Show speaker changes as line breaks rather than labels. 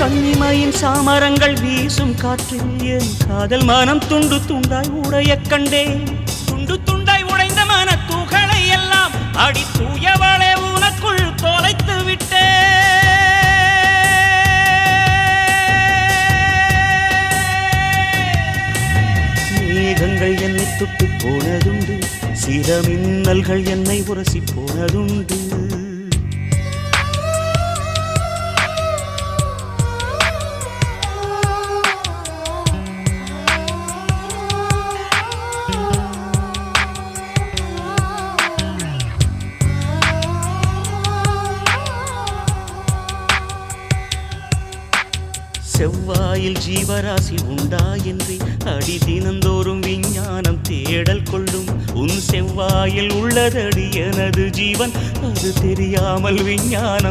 கண்ணிமையின் சாமரங்கள் வீசும் காற்றில் என் காதல் மனம் துண்டு துண்டாய் உடைய கண்டேன். துண்டு துண்டாய் உடைந்த மன துகளை எல்லாம் அடி தூயவளே உனக்குள் தொலைத்து விட்டேன். மேகங்கள் என்னை தொட்டு போனதுண்டு, சில மின்னல்கள் என்னை உரசி போனதுண்டு. செவ்வாயில் ஜீவராசி உண்டா என்று அடி தினந்தோறும் விஞ்ஞானம் தேடல் கொள்ளும். உன் செவ்வாயில் உள்ளதடி எனது ஜீவன், அது தெரியாமல் விஞ்ஞானம்